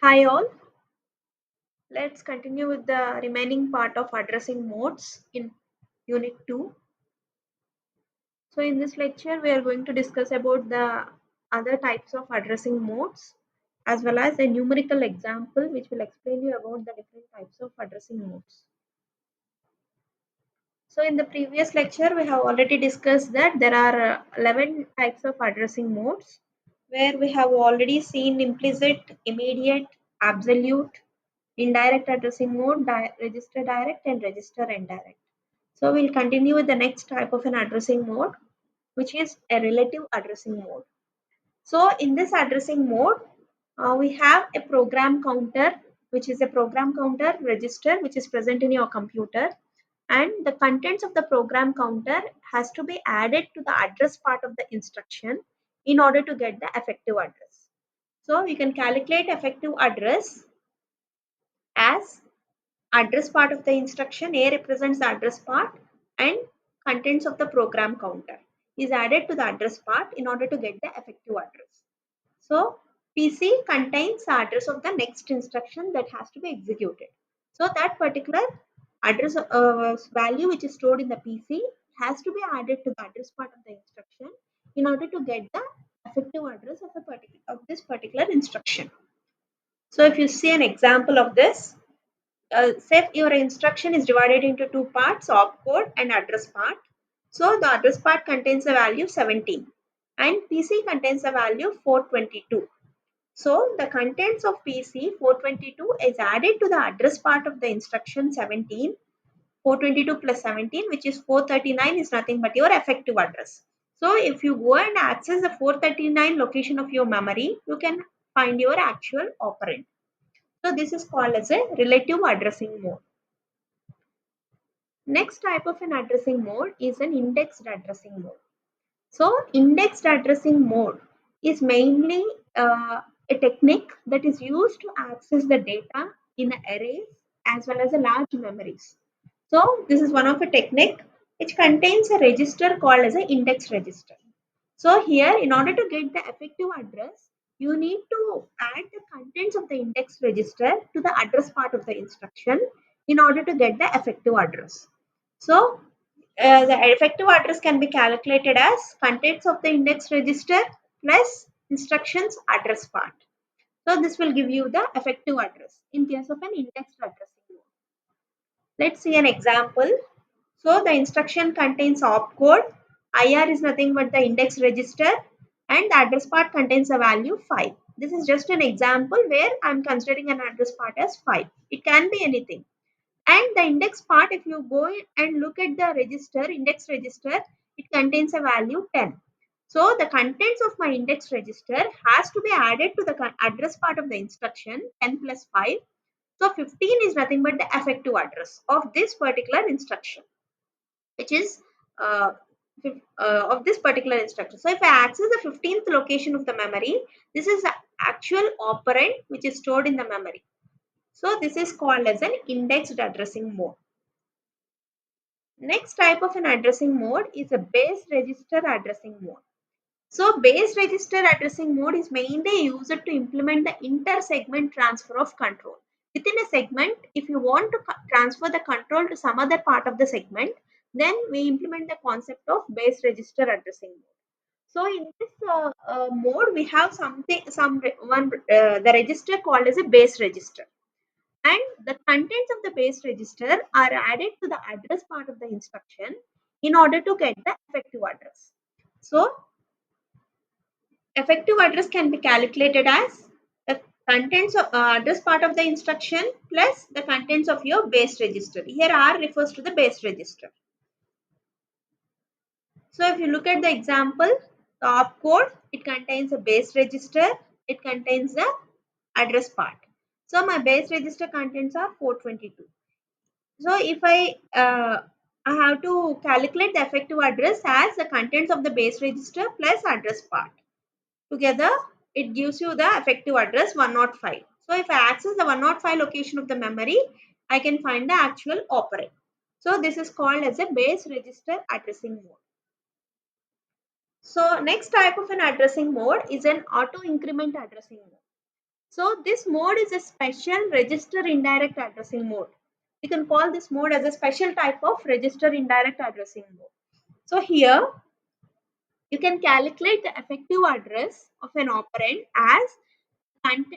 Hi all, let's continue with the remaining part of addressing modes in Unit 2. So in this lecture, we are going to discuss about the other types of addressing modes as well as a numerical example which will explain you about the different types of addressing modes. So in the previous lecture, we have already discussed that there are 11 types of addressing modes where we have already seen implicit, immediate, absolute, indirect addressing mode, register direct and register indirect. So we'll continue with the next type of an addressing mode, which is a relative addressing mode. So in this addressing mode, we have a program counter, which is a program counter register, which is present in your computer. And the contents of the program counter has to be added to the address part of the instruction in order to get the effective address. So you can calculate effective address as address part of the instruction. A represents the address part and contents of the program counter is added to the address part in order to get the effective address. So PC contains the address of the next instruction that has to be executed. So that particular address value which is stored in the PC has to be added to the address part of the instruction in order to get the effective address of this particular instruction. So if you see an example of this, say your instruction is divided into two parts, opcode and address part. So the address part contains the value 17 and PC contains the value 422. So the contents of PC 422 is added to the address part of the instruction 17. 422 plus 17, which is 439, is nothing but your effective address. So if you go and access the 439 location of your memory, you can find your actual operand. So this is called as a relative addressing mode. Next type of an addressing mode is an indexed addressing mode. So indexed addressing mode is mainly a technique that is used to access the data in arrays as well as a large memories. So this is one of a technique which contains a register called as an index register. So here, in order to get the effective address, you need to add the contents of the index register to the address part of the instruction in order to get the effective address. So the effective address can be calculated as contents of the index register plus instructions address part. So this will give you the effective address in case of an indexed addressing mode. Let's see an example. So the instruction contains opcode. IR is nothing but the index register and the address part contains a value 5. This is just an example where I am considering an address part as 5. It can be anything. And the index part, if you go and look at the register, index register, it contains a value 10. So the contents of my index register has to be added to the address part of the instruction 10 plus 5. So 15 is nothing but the effective address of this particular instruction, which is uh, of this particular instruction. So if I access the 15th location of the memory, this is the actual operand which is stored in the memory. So this is called as an indexed addressing mode. Next type of an addressing mode is a base register addressing mode. So base register addressing mode is mainly used to implement the inter-segment transfer of control. Within a segment, if you want to transfer the control to some other part of the segment, then we implement the concept of base register addressing mode. So in this mode, we have the register called as a base register, and the contents of the base register are added to the address part of the instruction in order to get the effective address. So effective address can be calculated as the contents of address part of the instruction plus the contents of your base register. Here R refers to the base register. So if you look at the example, the opcode, it contains a base register, it contains the address part. So my base register contents are 422. So if I have to calculate the effective address as the contents of the base register plus address part. Together, it gives you the effective address 105. So if I access the 105 location of the memory, I can find the actual operand. So this is called as a base register addressing mode. So next type of an addressing mode is an auto increment addressing mode. So this mode is a special register indirect addressing mode. You can call this mode as a special type of register indirect addressing mode. So here you can calculate the effective address of an operand as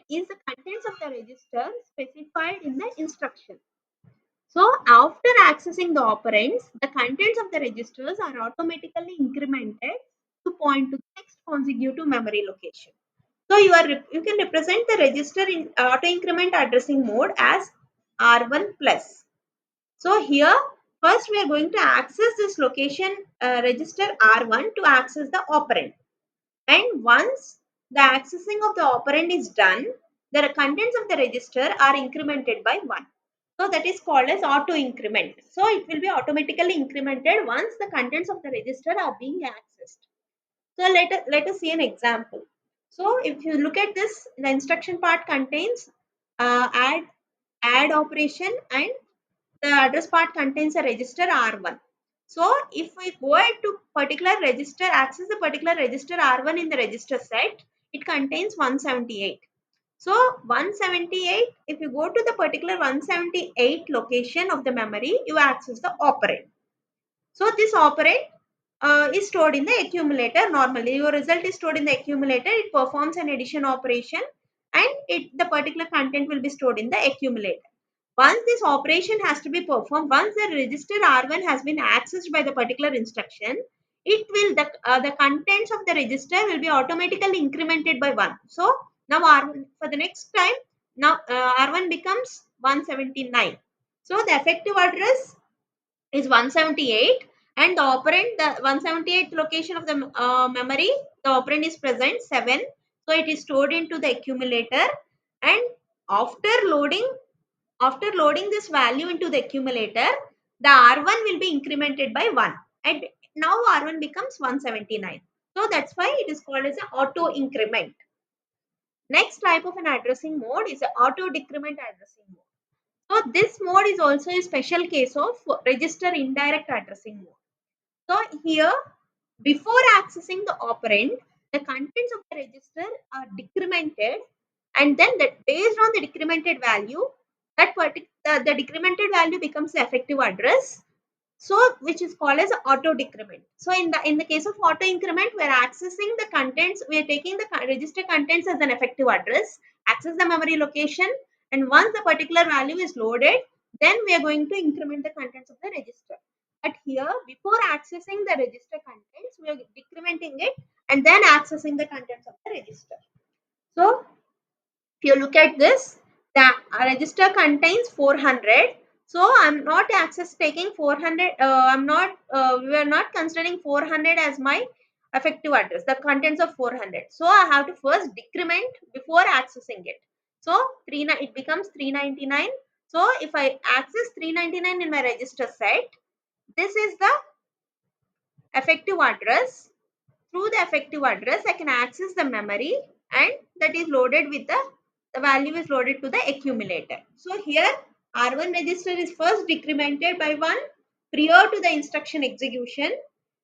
is the contents of the register specified in the instruction. So after accessing the operands, the contents of the registers are automatically incremented to point to the next consecutive memory location. So you can represent the register in auto increment addressing mode as R1 plus. So here first we are going to access this location register R1 to access the operand. And once the accessing of the operand is done, the contents of the register are incremented by 1. So that is called as auto increment. So it will be automatically incremented once the contents of the register are being accessed. So let us see an example. So if you look at this, the instruction part contains add operation, and the address part contains a register R1. So if we go ahead to particular register, access the particular register R1 in the register set, it contains 178. So 178, if you go to the particular 178 location of the memory, you access the operand. So this operand is stored in the accumulator. Normally your result is stored in the accumulator. It performs an addition operation, and the particular content will be stored in the accumulator. Once this operation has to be performed, once the register R1 has been accessed by the particular instruction, the contents of the register will be automatically incremented by 1. So now R1 for the next time, now R1 becomes 179. So the effective address is 178, and the operand, the 178th location of the memory, the operand is present 7. So it is stored into the accumulator, and after loading after loading this value into the accumulator, the R1 will be incremented by 1, and now R1 becomes 179. So that's why it is called as an auto increment. Next type of an addressing mode is an auto decrement addressing mode. So this mode is also a special case of register indirect addressing mode. So here, before accessing the operand, the contents of the register are decremented, and then that based on the decremented value, the decremented value becomes the effective address. So which is called as auto decrement. So in the case of auto increment, we are accessing the contents, we are taking the register contents as an effective address, access the memory location, and once the particular value is loaded, then we are going to increment the contents of the register. But here, before accessing the register contents, we are decrementing it and then accessing the contents of the register. So if you look at this, the register contains 400. So I'm not access taking 400. We are not considering 400 as my effective address, the contents of 400. So I have to first decrement before accessing it. So it becomes 399. So if I access 399 in my register set, this is the effective address. Through the effective address, I can access the memory, and that is loaded with the value is loaded to the accumulator. So here R1 register is first decremented by 1 prior to the instruction execution,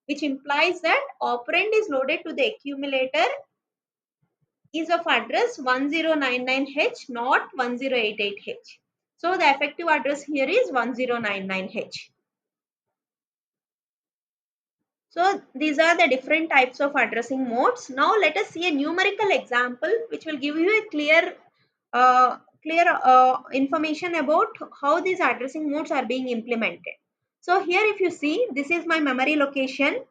which implies that operand is loaded to the accumulator is of address 1099H, not 1088H. So the effective address here is 1099H. So these are the different types of addressing modes. Now let us see a numerical example which will give you a clear information about how these addressing modes are being implemented. So here if you see, this is my memory location.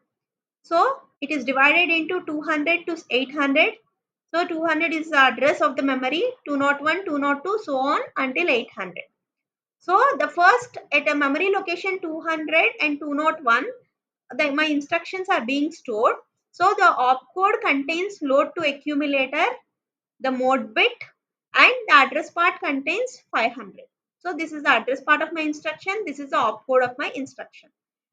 So it is divided into 200 to 800. So 200 is the address of the memory, 201, 202, so on until 800. So the first at a memory location 200 and 201, my instructions are being stored. So the opcode contains load to accumulator, the mode bit, and the address part contains 500. So this is the address part of my instruction. This is the opcode of my instruction.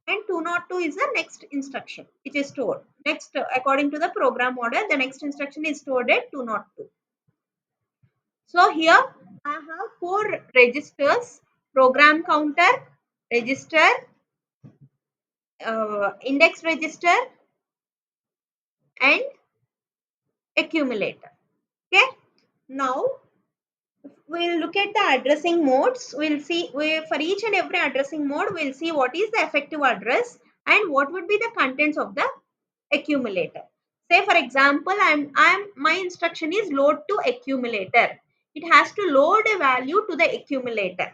And 202 is the next instruction which is stored. Next, according to the program order, the next instruction is stored at 202. So here I have 4 registers: program counter, register, index register, and accumulator. Okay. Now we'll look at the addressing modes. We'll see for each and every addressing mode, we'll see what is the effective address and what would be the contents of the accumulator. Say for example, my instruction is load to accumulator. It has to load a value to the accumulator,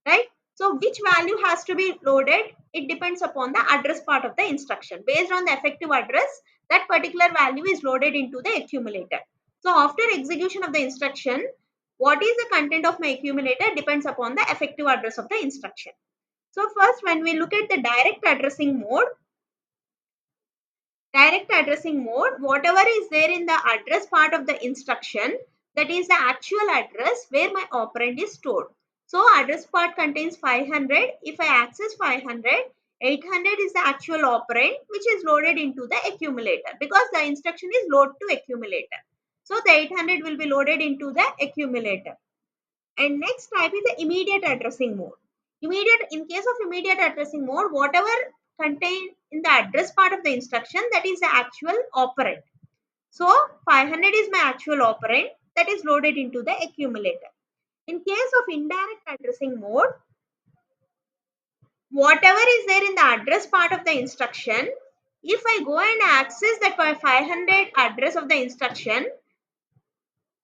right? So which value has to be loaded? It depends upon the address part of the instruction. Based on the effective address, that particular value is loaded into the accumulator. So after execution of the instruction, what is the content of my accumulator depends upon the effective address of the instruction. So first, when we look at the direct addressing mode, whatever is there in the address part of the instruction, that is the actual address where my operand is stored. So address part contains 500. If I access 500, 800 is the actual operand which is loaded into the accumulator, because the instruction is load to accumulator. So the 800 will be loaded into the accumulator. And next type is the immediate addressing mode. In case of immediate addressing mode, whatever contained in the address part of the instruction, that is the actual operand. So 500 is my actual operand that is loaded into the accumulator. In case of indirect addressing mode, whatever is there in the address part of the instruction, if I go and access that 500 address of the instruction,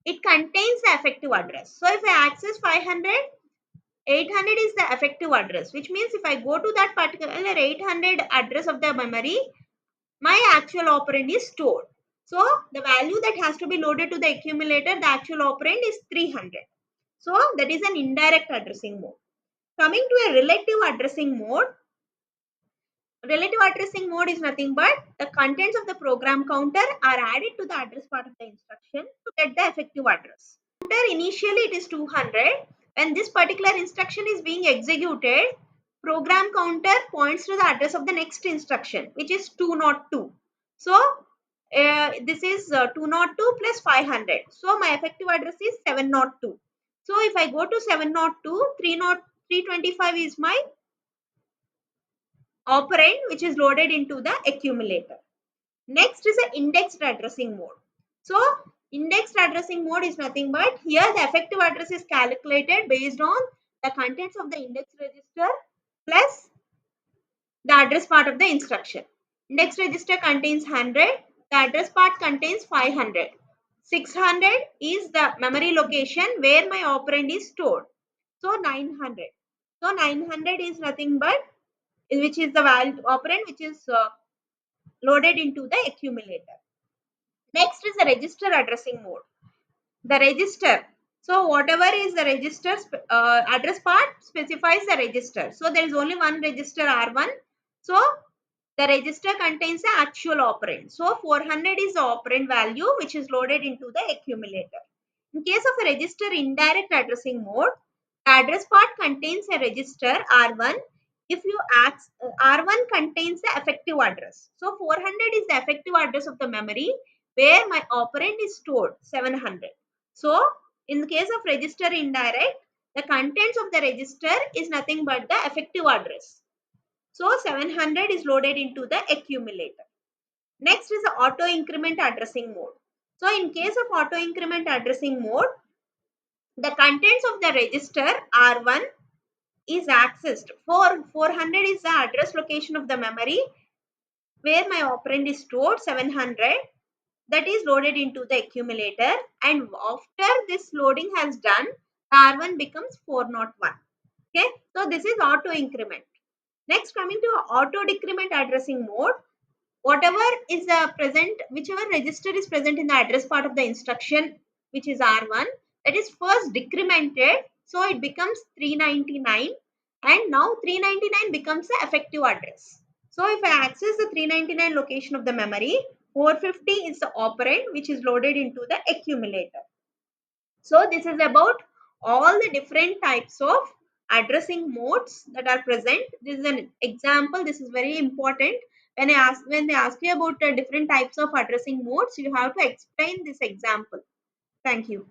it contains the effective address. So if I access 500, 800 is the effective address, which means if I go to that particular 800 address of the memory, my actual operand is stored. So the value that has to be loaded to the accumulator, the actual operand is 300. So that is an indirect addressing mode. Coming to a relative addressing mode, relative addressing mode is nothing but the contents of the program counter are added to the address part of the instruction to get the effective address. Counter initially it is 200. When this particular instruction is being executed, program counter points to the address of the next instruction, which is 202. So this is 202 plus 500. So my effective address is 702. So if I go to 702, 325 is my operand which is loaded into the accumulator. Next is the indexed addressing mode. So indexed addressing mode is nothing but here the effective address is calculated based on the contents of the index register plus the address part of the instruction. Index register contains 100, the address part contains 500. 600 is the memory location where my operand is stored. So 900. So 900 is nothing but which is the value operand which is loaded into the accumulator. Next is the register addressing mode. The register. So whatever is the register address part specifies the register. So there is only one register R1. So the register contains the actual operand. So 400 is the operand value which is loaded into the accumulator. In case of a register indirect addressing mode, the address part contains a register R1. If you ask, R1 contains the effective address. So 400 is the effective address of the memory where my operand is stored, 700. So in the case of register indirect, the contents of the register is nothing but the effective address. So 700 is loaded into the accumulator. Next is the auto increment addressing mode. So in case of auto increment addressing mode, the contents of the register R1 is accessed. 400 is the address location of the memory where my operand is stored, 700. That is loaded into the accumulator, and after this loading has done, R1 becomes 401. Okay, so this is auto increment. Next, coming to auto decrement addressing mode, whatever is present, whichever register is present in the address part of the instruction, which is R1, that is first decremented, so it becomes 399, and now 399 becomes the effective address. So if I access the 399 location of the memory, 450 is the operand which is loaded into the accumulator. So this is about all the different types of addressing modes that are present. This is an example. This is very important. When they ask you about the different types of addressing modes, you have to explain this example. Thank you.